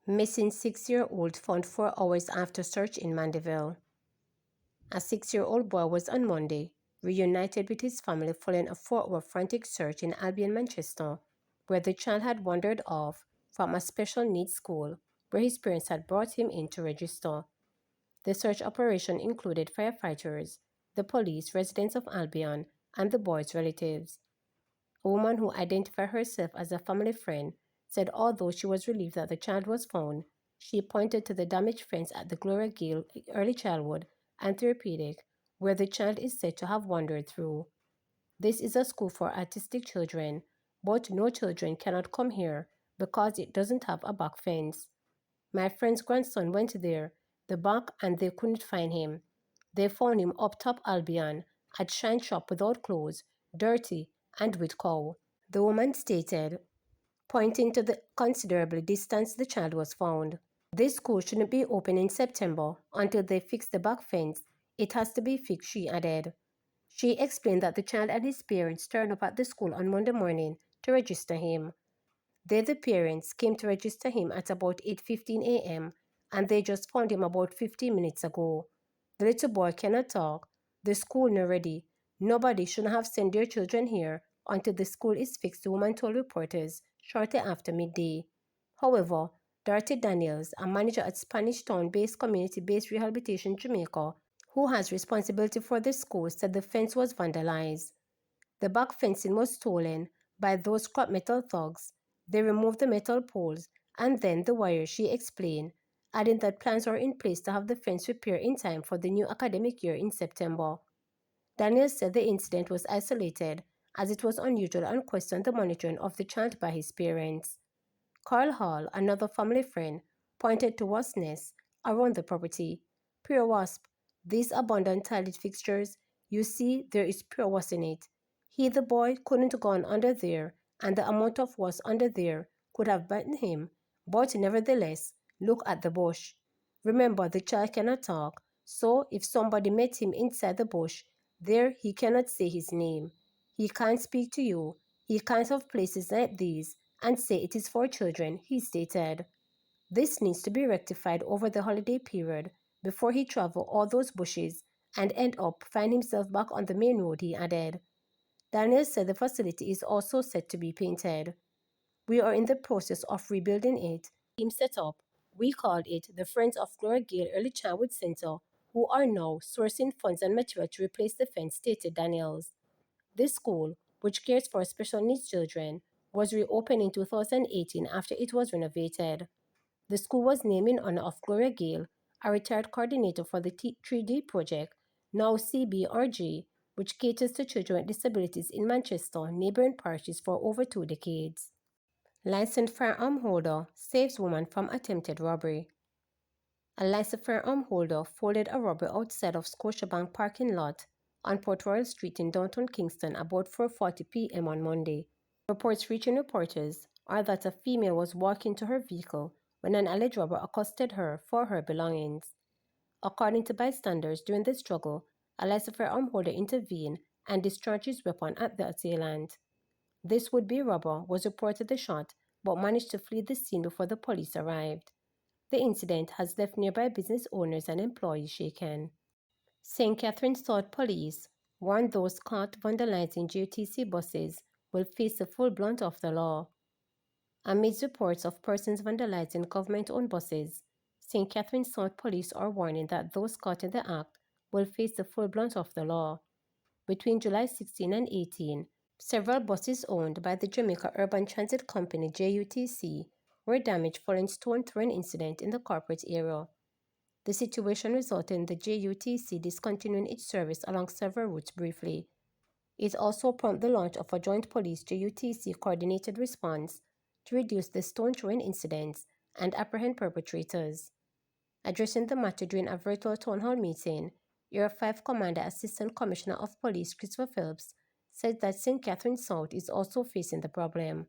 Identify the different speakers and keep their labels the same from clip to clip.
Speaker 1: Missing 6-year-old found 4 hours after search in Mandeville. A 6-year-old boy was on Monday reunited with his family following a 4-hour frantic search in Albion, Manchester, where the child had wandered off from a special needs school where his parents had brought him in to register. The search operation included firefighters, the police, residents of Albion, and the boy's relatives. A woman who identified herself as a family friend said although she was relieved that the child was found, she pointed to the damaged fence at the Gloria Gale Early Childhood and Therapeutic, where the child is said to have wandered through. This is a school for autistic children, but no children cannot come here because it doesn't have a back fence. My friend's grandson went there, the back, and they couldn't find him. They found him up top Albion, at Shine Shop without clothes, dirty, and with cow, the woman stated, pointing to the considerable distance the child was found. This school shouldn't be open in September until they fix the back fence. It has to be fixed, she added. She explained that the child and his parents turned up at the school on Monday morning to register him. They, the parents, came to register him at about 8:15 a.m. and they just found him about 15 minutes ago. The little boy cannot talk. The school not ready. Nobody should have sent their children here until the school is fixed, the woman told reporters shortly after midday. However, Dorothy Daniels, a manager at Spanish Town-based community-based rehabilitation Jamaica, who has responsibility for the school, said the fence was vandalized. The back fencing was stolen by those scrap metal thugs. They removed the metal poles and then the wires, she explained, adding that plans are in place to have the fence repaired in time for the new academic year in September. Daniel said the incident was isolated as it was unusual and questioned the monitoring of the child by his parents. Carl Hall, another family friend, pointed to wasp nests around the property. Pure wasp. These abundant tiled fixtures, you see there is pure wasp in it. He, the boy, couldn't go on under there, and the amount of wasp under there could have bitten him. But nevertheless, look at the bush. Remember, the child cannot talk, so if somebody met him inside the bush, there he cannot say his name. He can't speak to you. He can't have places like these and say it is for children, he stated. This needs to be rectified over the holiday period before he travel all those bushes and end up find himself back on the main road, he added. Daniel said the facility is also set to be painted. We are in the process of rebuilding it. Team set up. We called it the Friends of Gloria Gale Early Childhood Center, who are now sourcing funds and material to replace the fence, stated Daniels. This school, which cares for special needs children, was reopened in 2018 after it was renovated. The school was named in honor of Gloria Gale, a retired coordinator for the 3D project, now CBRG, which caters to children with disabilities in Manchester, neighboring parishes for over 2 decades. Licensed firearm holder saves woman from attempted robbery. A licensed firearm holder folded a robbery outside of Scotiabank parking lot on Port Royal Street in downtown Kingston about 4:40 p.m. on Monday. Reports reaching reporters are that a female was walking to her vehicle when an alleged robber accosted her for her belongings. According to bystanders, during the struggle, a licensed firearm holder intervened and discharged his weapon at the assailant. This would-be robber was reportedly shot but managed to flee the scene before the police arrived. The incident has left nearby business owners and employees shaken. St. Catherine's South Police warned those caught vandalizing JUTC buses will face the full brunt of the law. Amidst reports of persons vandalizing government-owned buses, St. Catherine's South Police are warning that those caught in the act will face the full brunt of the law. Between July 16 and 18, several buses owned by the Jamaica Urban Transit Company JUTC were damaged following stone-throwing incident in the corporate area. The situation resulted in the JUTC discontinuing its service along several routes briefly. It also prompted the launch of a joint police JUTC coordinated response to reduce the stone-throwing incidents and apprehend perpetrators. Addressing the matter during a virtual town hall meeting, Area 5 Commander Assistant Commissioner of Police Christopher Phelps said that St. Catherine South is also facing the problem.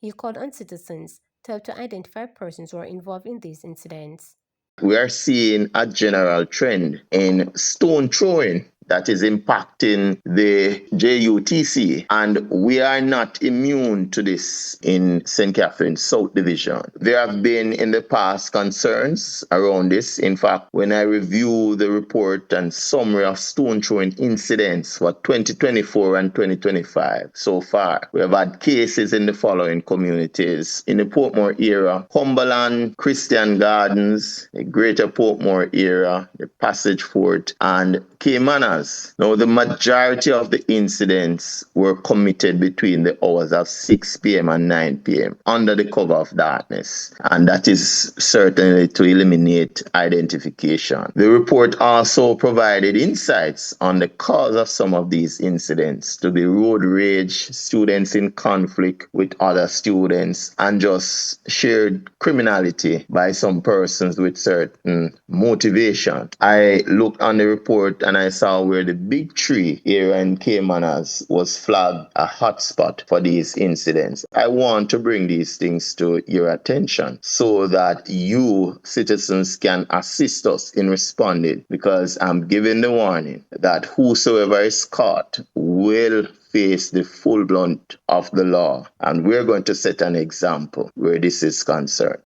Speaker 1: He called on citizens to help to identify persons who are involved in these incidents.
Speaker 2: We are seeing a general trend in stone throwing that is impacting the JUTC, and we are not immune to this in St. Catherine's South Division. There have been in the past concerns around this. In fact, when I review the report and summary of stone throwing incidents for 2024 and 2025 so far, we have had cases in the following communities: in the Portmore area, Cumberland, Christian Gardens, the Greater Portmore area, the Passage Fort, and Caymanas. Now, the majority of the incidents were committed between the hours of 6 p.m. and 9 p.m. under the cover of darkness, and that is certainly to eliminate identification. The report also provided insights on the cause of some of these incidents to be road rage, students in conflict with other students, and just shared criminality by some persons with certain motivation. I looked on the report and I saw where the Big Tree area in Caymanas was flagged a hotspot for these incidents. I want to bring these things to your attention so that you, citizens, can assist us in responding, because I'm giving the warning that whosoever is caught will face the full blunt of the law, and we're going to set an example where this is concerned.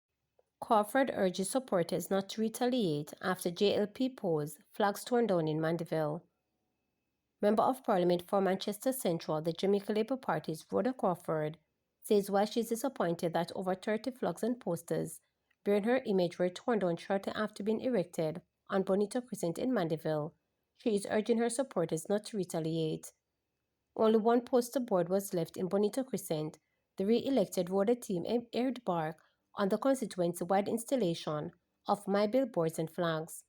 Speaker 1: Crawford urges supporters not to retaliate after JLP pose flags torn down in Mandeville. Member of Parliament for Manchester Central, the Jamaica Labour Party's Roa Crawford, says while she is disappointed that over 30 flags and posters bearing her image were torn down shortly after being erected on Bonita Crescent in Mandeville, she is urging her supporters not to retaliate. Only one poster board was left in Bonita Crescent. The re-elected Roa team aired bark on the constituency-wide installation of My billboards and flags.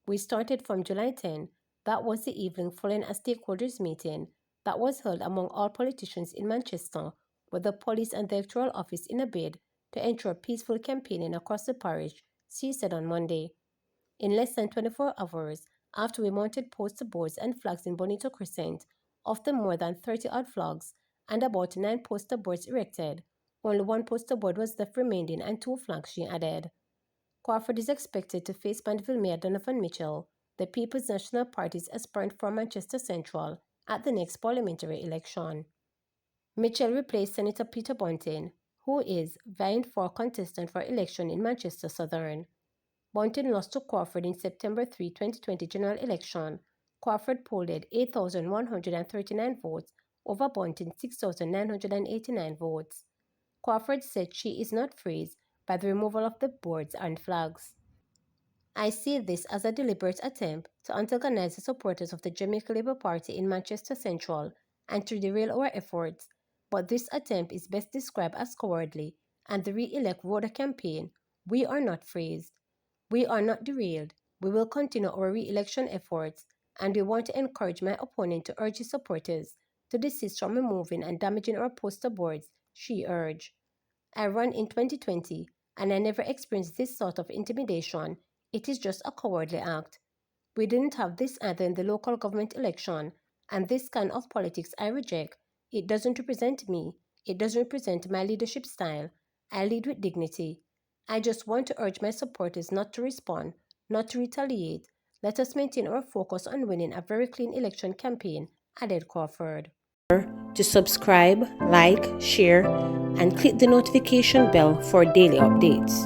Speaker 1: We started from July 10. That was the evening following a stakeholders meeting that was held among all politicians in Manchester with the police and the electoral office in a bid to ensure peaceful campaigning across the parish, she said on Monday. In less than 24 hours after we mounted poster boards and flags in Bonito Crescent, of the more than 30-odd flags and about 9 poster boards erected, only one poster board was left remaining and 2 flags, she added. Crawford is expected to face Mandeville Mayor Donovan Mitchell, the People's National Party's aspirant for Manchester Central, at the next parliamentary election. Mitchell replaced Senator Peter Bunting, who is vying for contestant for election in Manchester Southern. Bunting lost to Crawford in September 3, 2020 general election. Crawford polled 8,139 votes over Bunting's 6,989 votes. Crawford said she is not fazed by the removal of the boards and flags. I see this as a deliberate attempt to antagonize the supporters of the Jamaica Labour Party in Manchester Central and to derail our efforts, but this attempt is best described as cowardly, and the Re-elect Roa campaign, we are not fazed. We are not derailed. We will continue our re-election efforts, and we want to encourage my opponent to urge his supporters to desist from removing and damaging our poster boards, she urged. I ran in 2020, and I never experienced this sort of intimidation. It is just a cowardly act. We didn't have this either in the local government election, and this kind of politics I reject. It doesn't represent me. It doesn't represent my leadership style. I lead with dignity. I just want to urge my supporters not to respond, not to retaliate. Let us maintain our focus on winning a very clean election campaign, added Crawford. To subscribe, like, share, and click the notification bell for daily updates.